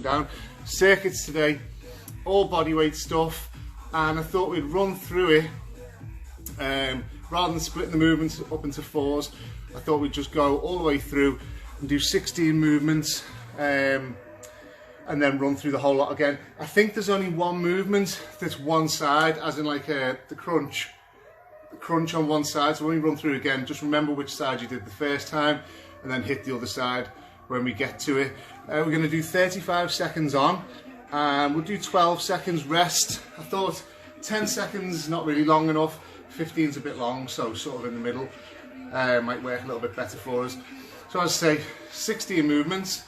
and down. Circuits today, all body weight stuff, and I thought we'd run through it rather than splitting the movements up into 4s. I thought we'd just go all the way through and do 16 movements and then run through the whole lot again. I think there's only one movement that's one side, as in like the crunch on one side. So when we run through again, just remember which side you did the first time and then hit the other side when we get to it. We're going to do 35 seconds on and we'll do 12 seconds rest. I thought 10 seconds is not really long enough, 15 is a bit long, so sort of in the middle might work a little bit better for us. So as I say, 16 movements.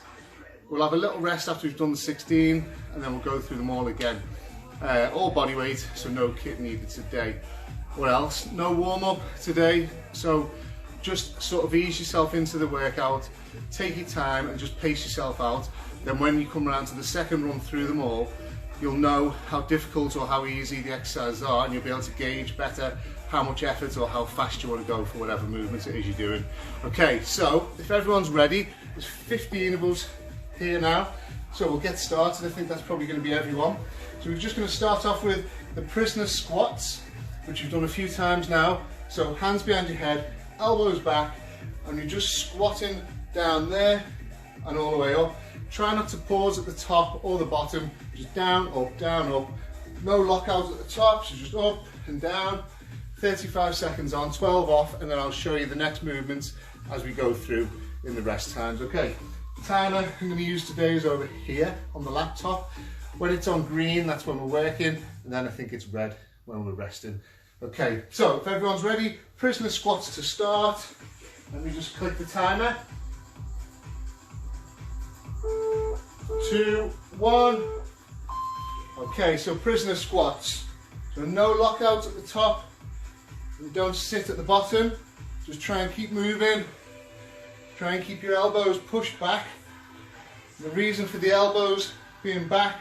We'll have a little rest after we've done the 16 and then we'll go through them all again. All body weight, so no kit needed today. What else? No warm up today, so just sort of ease yourself into the workout, take your time and just pace yourself out. Then when you come around to the second run through them all, you'll know how difficult or how easy the exercises are and you'll be able to gauge better how much effort or how fast you want to go for whatever movements it is you're doing. Okay, so if everyone's ready, there's 15 of us here now, so we'll get started. I think that's probably going to be everyone. So we're just going to start off with the prisoner squats, which we've done a few times now. So hands behind your head, elbows back, and you're just squatting down there and all the way up. Try not to pause at the top or the bottom, just down, up, down, up. No lockout at the top, so just up and down. 35 seconds on, 12 off, and then I'll show you the next movements as we go through in the rest times. Okay. Timer I'm going to use today is over here on the laptop. When it's on green, that's when we're working, and then I think it's red when we're resting. Okay, so if everyone's ready, prisoner squats to start. Let me just click the timer. 2, 1. Okay, so prisoner squats. So no lockout at the top, and don't sit at the bottom. Just try and keep moving. Try and keep your elbows pushed back. The reason for the elbows being back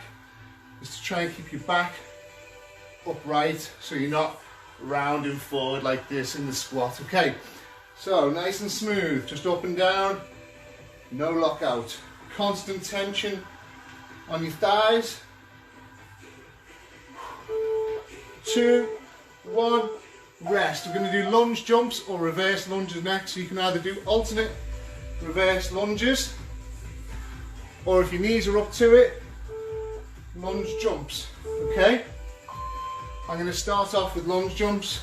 is to try and keep your back upright so you're not rounding forward like this in the squat. Okay, so nice and smooth, just up and down, no lockout. Constant tension on your thighs. 2, 1, rest. We're going to do lunge jumps or reverse lunges next, so you can either do alternate reverse lunges, or if your knees are up to it, lunge jumps. Okay, I'm going to start off with lunge jumps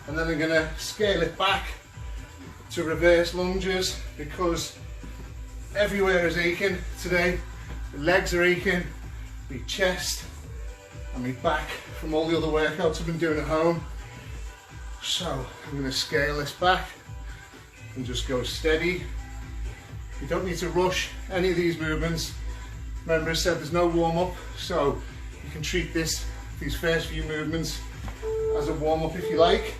and then I'm going to scale it back to reverse lunges because everywhere is aching today. The legs are aching, my chest and my back from all the other workouts I've been doing at home. So I'm going to scale this back and just go steady. You don't need to rush any of these movements. Remember I said there's no warm up, so you can treat these first few movements as a warm up if you like.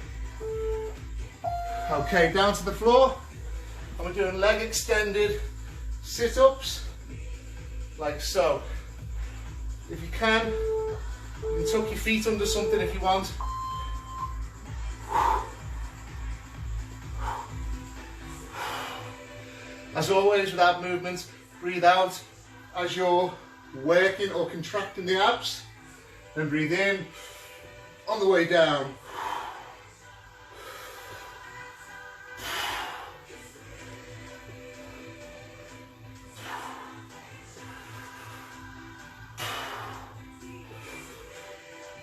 Okay, down to the floor. And we're doing leg extended sit-ups, like so. If you can tuck your feet under something if you want. As always, without movement, breathe out as you're working or contracting the abs, then breathe in on the way down.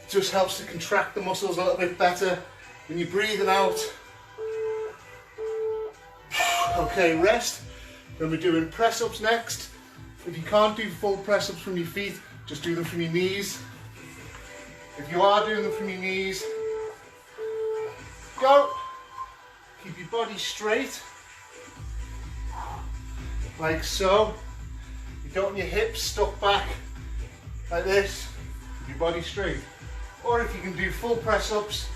It just helps to contract the muscles a little bit better when you're breathing out. Okay, rest. Then we're doing press-ups next. If you can't do full press-ups from your feet, just do them from your knees. If you are doing them from your knees, go. Keep your body straight, like so. You don't want your hips stuck back like this. Keep your body straight. Or if you can do full press-ups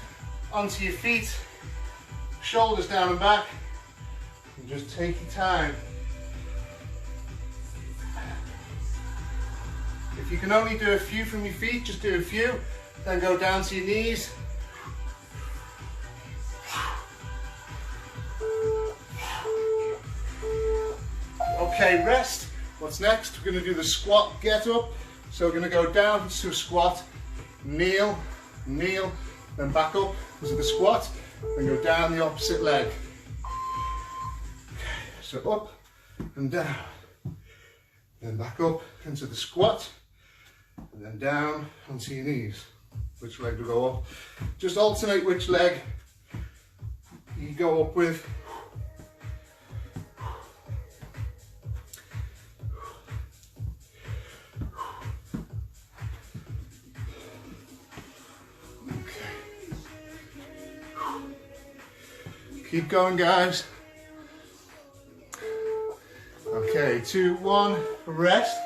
onto your feet, shoulders down and back, and just take your time. If you can only do a few from your feet, just do a few, then go down to your knees. Okay, rest. We'll What's next? We're going to do the squat get up. So we're going to go down to a squat, kneel, kneel, then back up to the squat, then go down the opposite leg. Okay, so up and down, then back up into the squat, and then down onto your knees. Which leg will go up? Just alternate which leg you go up with. Keep going, guys. Okay, 2, 1, rest.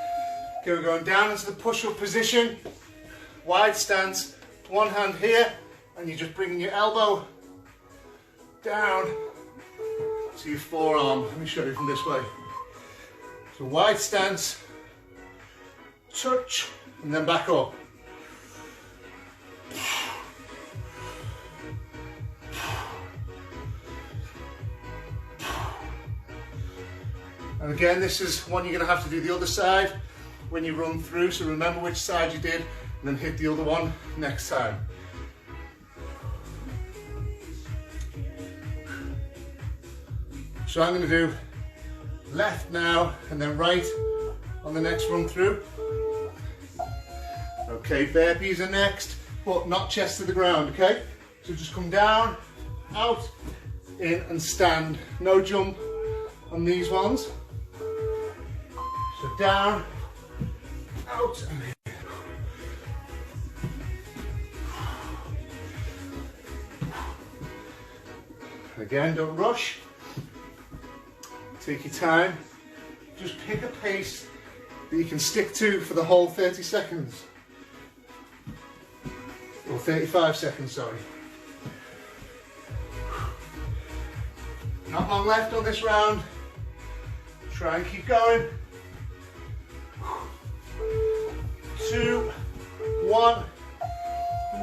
Okay, we're going down into the push-up position. Wide stance, one hand here, and you're just bringing your elbow down to your forearm. Let me show you from this way. So wide stance, touch, and then back up. And again, this is one you're going to have to do the other side when you run through, so remember which side you did and then hit the other one next time. So I'm going to do left now and then right on the next run through. Okay, burpees are next, but not chest to the ground, okay? So just come down, out, in and stand. No jump on these ones. So down, out, and in. Again, don't rush. Take your time. Just pick a pace that you can stick to for the whole 30 seconds. Or 35 seconds, sorry. Not long left on this round. Try and keep going. 2, 1,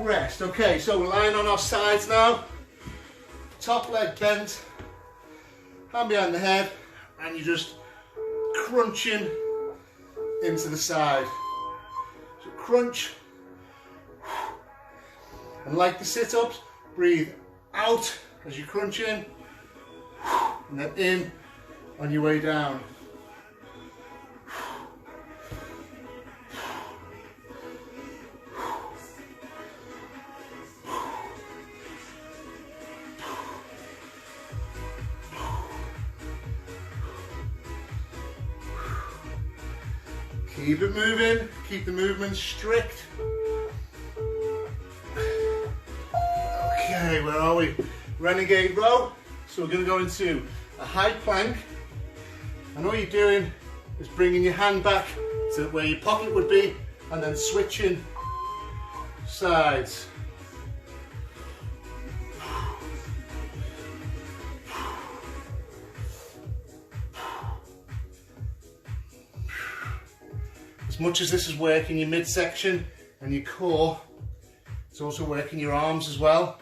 rest. Okay, so we're lying on our sides now. Top leg bent, hand behind the head, and you're just crunching into the side. So crunch. And like the sit-ups, breathe out as you crunch in, and then in on your way down. Keep it moving, keep the movement strict. Okay, where are we? Renegade row. So we're going to go into a high plank. And all you're doing is bringing your hand back to where your pocket would be and then switching sides. As much as this is working your midsection and your core, it's also working your arms as well.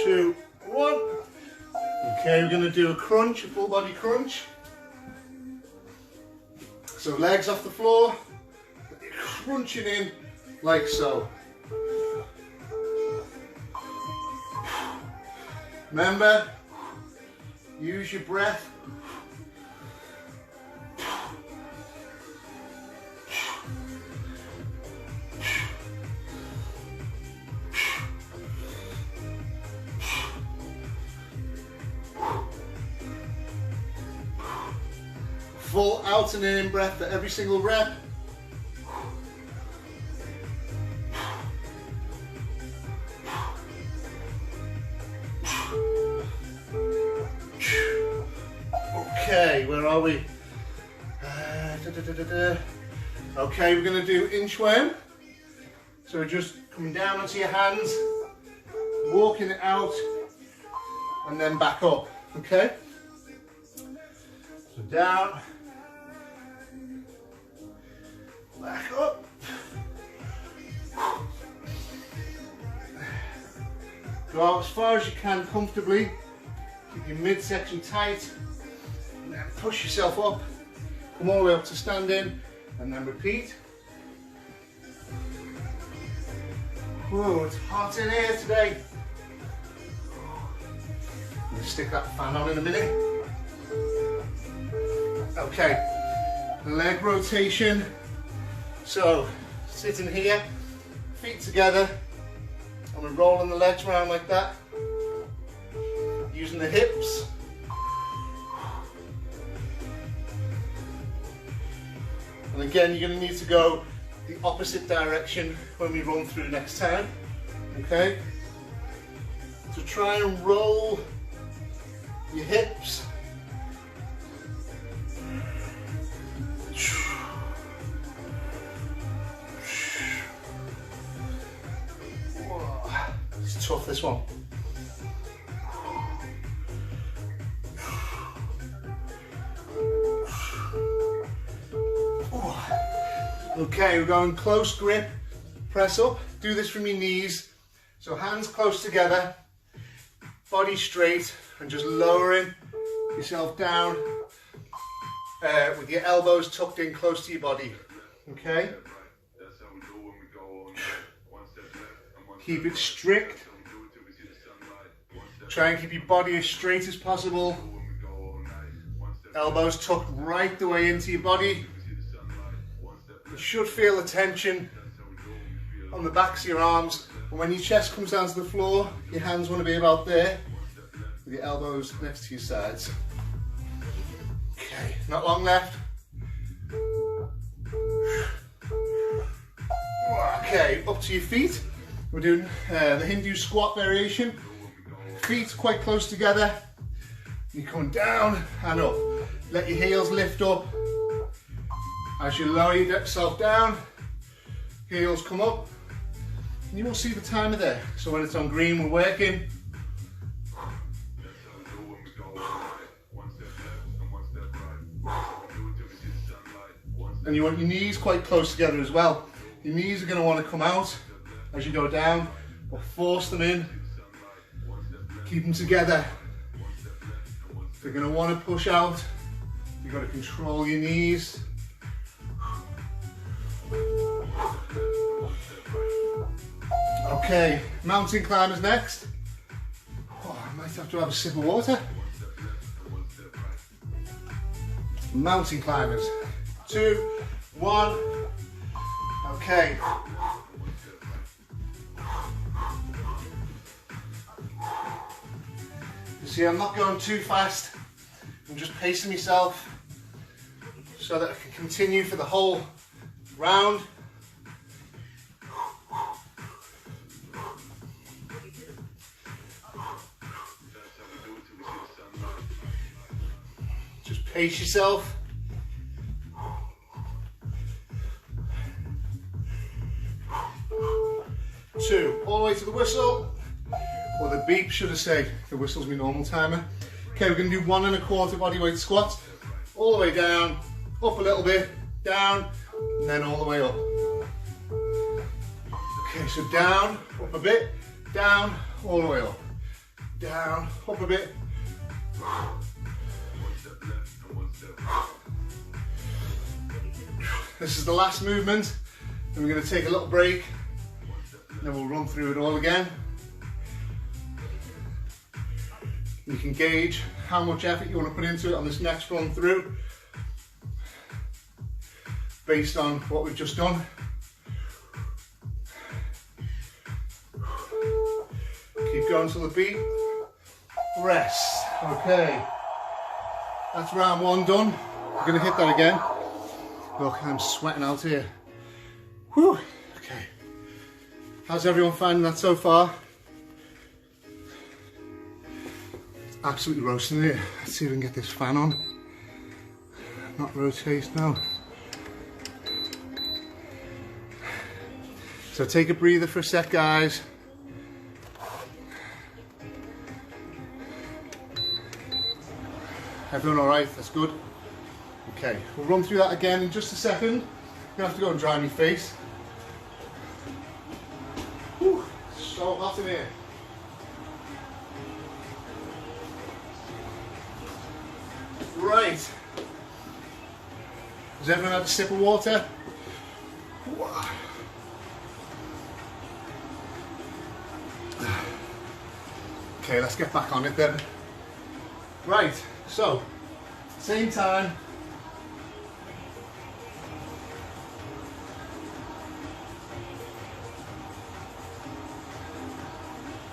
Two, one. Okay, we're going to do a crunch, a full body crunch. So legs off the floor. Crunching in like so. Remember, use your breath. Full out and in breath for every single rep. Okay, where are we? Okay, we're going to do inchworm. So just coming down onto your hands, walking it out, and then back up. Okay? So down, Back up. Go out as far as you can comfortably. Keep your midsection tight. And then push yourself up. Come all the way up to standing. And then repeat. Whoa, it's hot in here today. I'm going to stick that fan on in a minute. Okay, leg rotation. So, sitting here, feet together, and we're rolling the legs around like that. Using the hips. And again, you're going to need to go the opposite direction when we run through next time. Okay? So try and roll your hips. It's tough, this one. Okay, we're going close grip, press up, do this from your knees. So hands close together, body straight, and just lowering yourself down with your elbows tucked in close to your body. Okay? Keep it strict. Try and keep your body as straight as possible. Elbows tucked right the way into your body. You should feel the tension on the backs of your arms. And when your chest comes down to the floor, your hands want to be about there, with your elbows next to your sides. Okay, not long left. Okay, up to your feet. We're doing the Hindu squat variation. Feet quite close together. You're coming down and up. Let your heels lift up. As you lower yourself down, heels come up. And you will see the timer there. So when it's on green, we're working. And you want your knees quite close together as well. Your knees are going to want to come out as you go down, but force them in. Keep them together. If they're going to want to push out, you've got to control your knees. Okay, mountain climbers next. Oh, I might have to have a sip of water. Mountain climbers. 2, 1. Okay. You see, I'm not going too fast. I'm just pacing myself so that I can continue for the whole round. Just pace yourself. 2, all the way to the whistle, or the beep should I say. The whistle's my normal timer. Okay, we're going to do 1 1/4 bodyweight squats, all the way down, up a little bit, down, and then all the way up. Okay, so down, up a bit, down, all the way up. Down, up a bit. This is the last movement, and we're going to take a little break. Then we'll run through it all again. You can gauge how much effort you want to put into it on this next run through based on what we've just done. Keep going till the beat. Rest. Okay. That's round 1 done. We're going to hit that again. Look, I'm sweating out here. Whew. Okay. How's everyone finding that so far? It's absolutely roasting here. Let's see if we can get this fan on. Not rotate now. So take a breather for a sec, guys. Everyone all right? That's good. Okay, we'll run through that again in just a second. gonna have to go and dry my face. Whew, so hot in here. Right. Has everyone had a sip of water? Okay, let's get back on it then. Right, so, same time.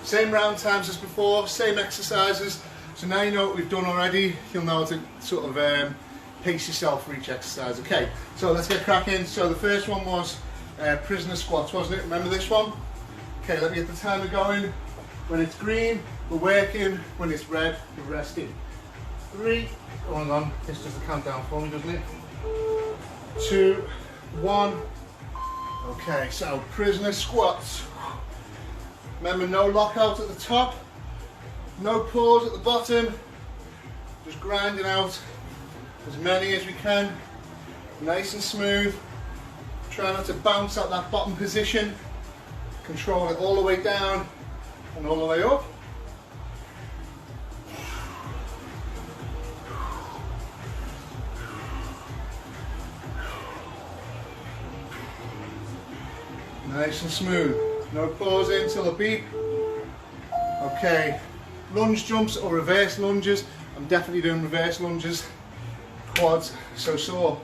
Same round times as before, same exercises. So now you know what we've done already, you'll know how to sort of pace yourself for each exercise. Okay, so let's get cracking. So the first one was prisoner squats, wasn't it? Remember this one? Okay, let me get the timer going. When it's green, we're working. When it's red, we're resting. 3, hold on, this does the countdown for me, doesn't it? 2, 1. Okay, so prisoner squats. Remember, no lockout at the top, no pause at the bottom, just grinding out as many as we can, nice and smooth. Try not to bounce out that bottom position, control it all the way down and all the way up. Nice and smooth. No pausing until a beep. Okay, lunge jumps or reverse lunges. I'm definitely doing reverse lunges. Quads so sore.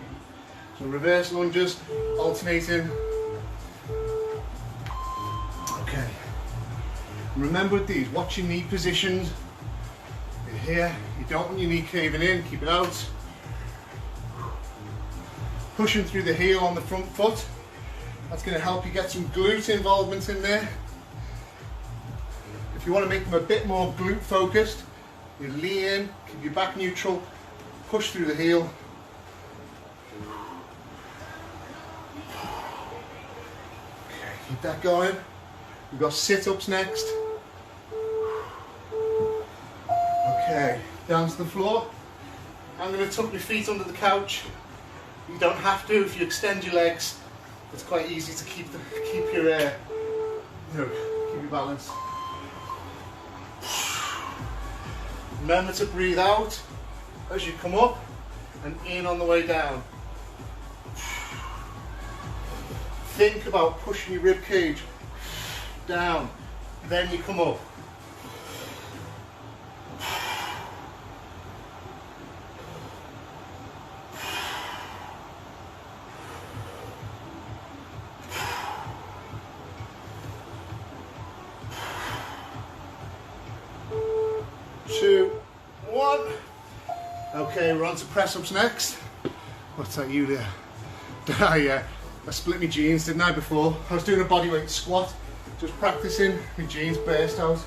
So reverse lunges, alternating. Okay. Remember with these, watch your knee positions. You're here, you don't want your knee caving in, keep it out. Pushing through the heel on the front foot. That's going to help you get some glute involvement in there. If you want to make them a bit more glute focused, you lean in, keep your back neutral, push through the heel. Okay, keep that going. We've got sit-ups next. Okay, down to the floor. I'm going to tuck my feet under the couch. You don't have to if you extend your legs. It's quite easy to keep your balance. Remember to breathe out as you come up and in on the way down. Think about pushing your rib cage down, then you come up. Okay, we're on to press-ups next. What's that you there? I split my jeans, didn't I, before? I was doing a bodyweight squat, just practicing, my jeans burst out.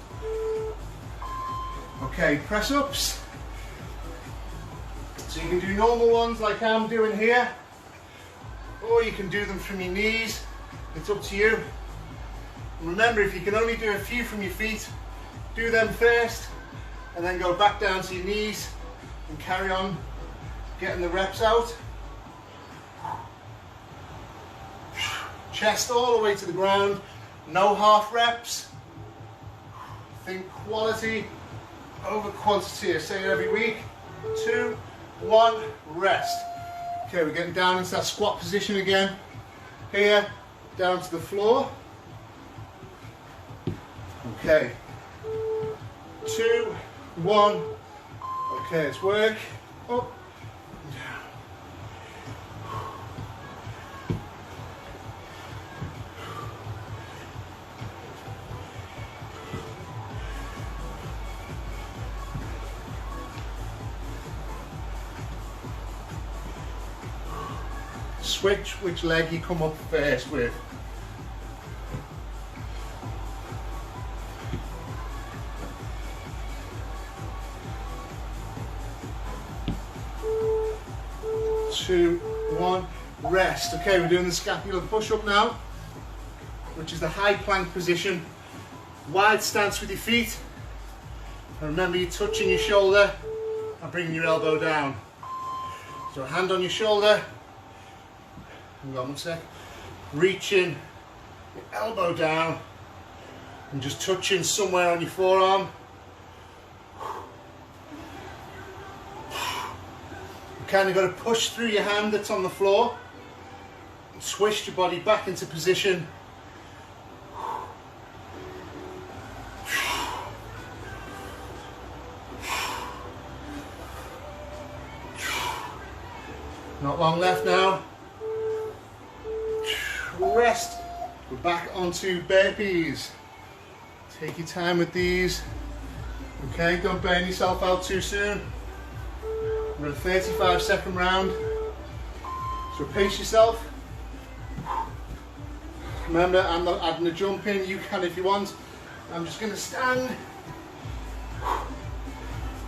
Okay, press-ups. So you can do normal ones like I'm doing here, or you can do them from your knees. It's up to you. And remember, if you can only do a few from your feet, do them first, and then go back down to your knees and carry on getting the reps out. Chest all the way to the ground, no half reps. Think quality over quantity. I say it every week. 2, 1, rest. Okay, we're getting down into that squat position again. Here, down to the floor. Okay. 2, 1. Okay, let's work. Up and down. Switch which leg you come up first with. Two, one, rest. Okay, we're doing the scapular push-up now, which is the high plank position. Wide stance with your feet. And remember, you're touching your shoulder and bringing your elbow down. So hand on your shoulder, Hang on one sec. Reaching your elbow down and just touching somewhere on your forearm. You kind of got to push through your hand that's on the floor and twist your body back into position. Not long left now. Rest. We're back onto burpees. Take your time with these. Okay, don't burn yourself out too soon. We're at a 35-second round. So pace yourself. Remember, I'm not adding a jump in. You can if you want. I'm just going to stand.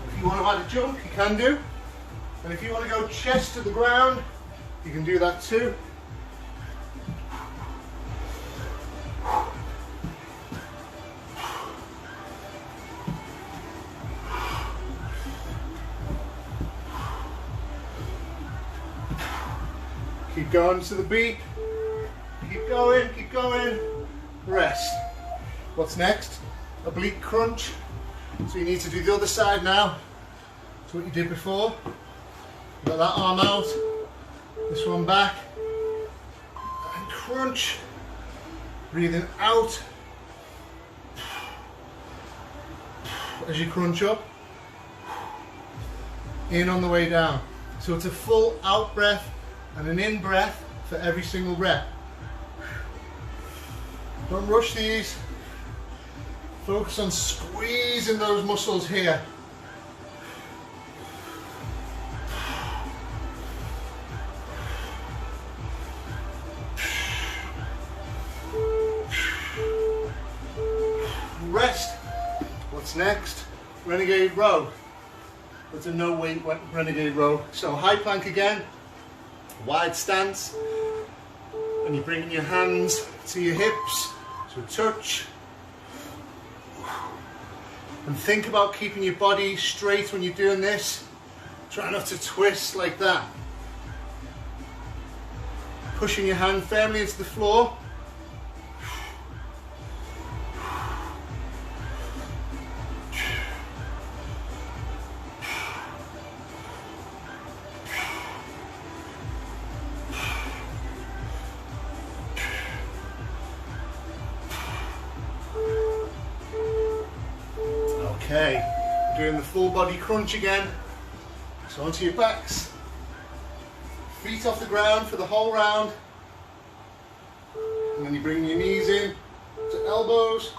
If you want to add a jump, you can do. And if you want to go chest to the ground, you can do that too. Keep going to the beat. Keep going. Rest. What's next? Oblique crunch. So you need to do the other side now. That's what you did before. Got that arm out, this one back, and crunch. Breathing out as you crunch up, in on the way down. So it's a full out breath and an in breath for every single rep. Don't rush these. Focus on squeezing those muscles here. Rest. What's next? Renegade row. It's a no weight renegade row. So high plank again, wide stance, and you're bringing your hands to your hips, so touch. And think about keeping your body straight when you're doing this. Try not to twist like that. Pushing your hand firmly into the floor. Okay, doing the full body crunch again. So onto your backs, feet off the ground for the whole round, and then you bring your knees in to elbows.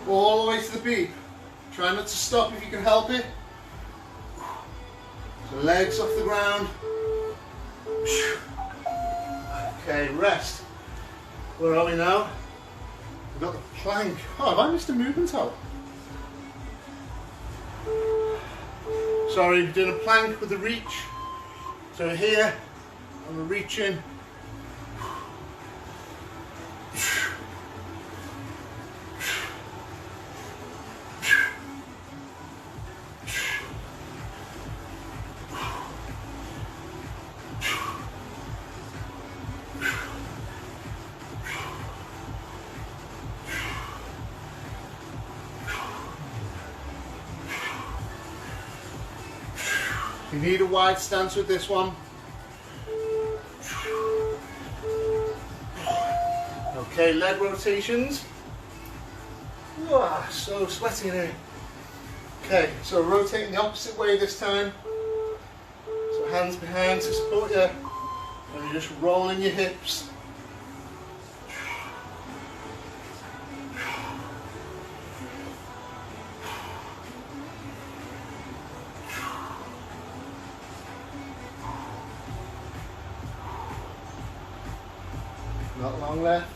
All the way to the beat. Try not to stop if you can help it. So legs off the ground. Okay, rest. Where are we now? We've got the plank. Oh, have I missed a movement out? Sorry, doing a plank with the reach. So here, I'm reaching. You need a wide stance with this one. Okay, leg rotations. So sweaty in here. Okay, so rotating the opposite way this time. So hands behind to support you, and you're just rolling your hips. Not long left.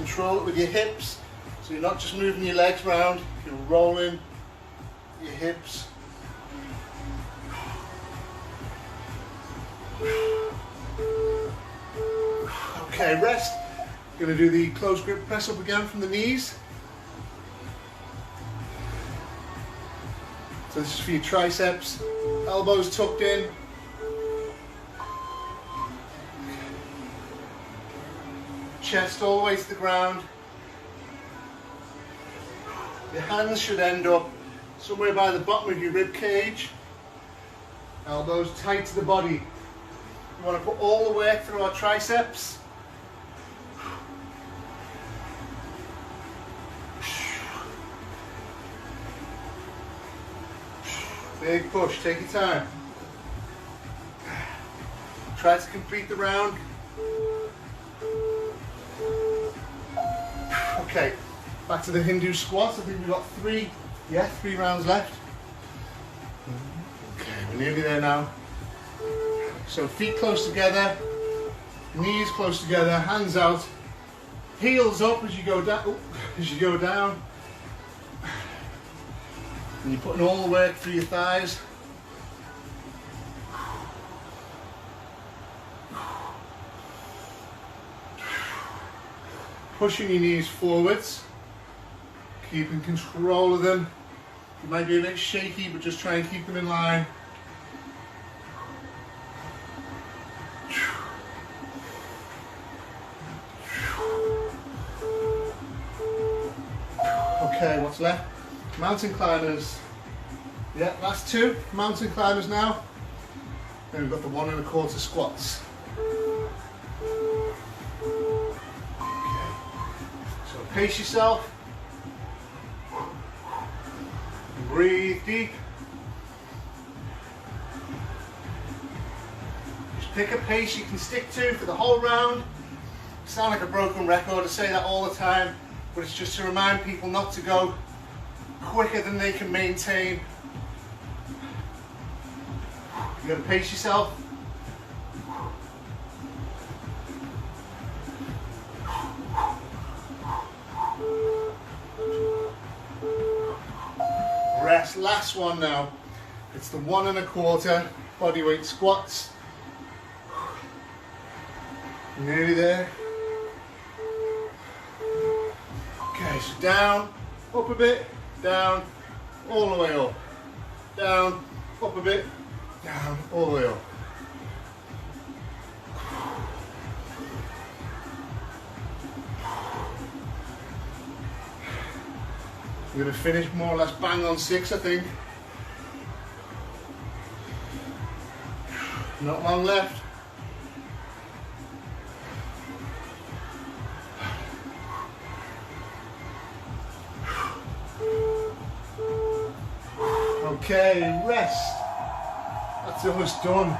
control it with your hips. So you're not just moving your legs around, you're rolling your hips. Okay, rest. Going to do the close grip press up again from the knees. So this is for your triceps, elbows tucked in. Chest all the way to the ground. Your hands should end up somewhere by the bottom of your rib cage. Elbows tight to the body. We want to put all the work through our triceps. Big push, take your time. Try to complete the round. Okay, back to the Hindu squat. I think we've got three rounds left. Okay, we're nearly there now. So feet close together, knees close together, hands out, heels up as you go down. And you're putting all the work through your thighs. Pushing your knees forwards, keeping control of them. You might be a bit shaky, but just try and keep them in line. Okay, what's left? Mountain climbers. Yeah, last two mountain climbers now. Then we've got the 1 1/4 squats. Okay. So pace yourself. Breathe deep. Just pick a pace you can stick to for the whole round. Sound like a broken record, I say that all the time, but it's just to remind people not to go quicker than they can maintain. You gotta pace yourself. Rest, last one now. It's the 1 1/4 bodyweight squats. Nearly there. Okay, so down, up a bit, down, all the way up. Down, up a bit, down, all the way up. We're going to finish more or less bang on 6, I think. Not long left. Okay, rest. That's almost done.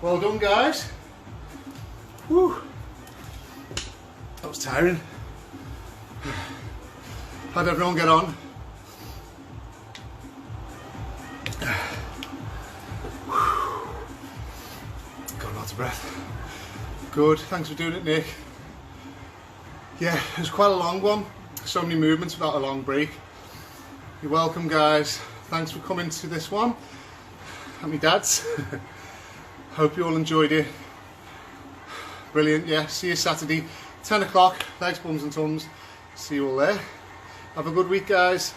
Well done, guys. Whew. That was tiring. How'd everyone get on? Got lots of breath. Good, thanks for doing it, Nick. Yeah, it was quite a long one. So many movements without a long break. You're welcome, guys. Thanks for coming to this one. At my dad's. Hope you all enjoyed it. Brilliant, yeah. See you Saturday, 10 o'clock, legs, bums and tums. See you all there. Have a good week, guys.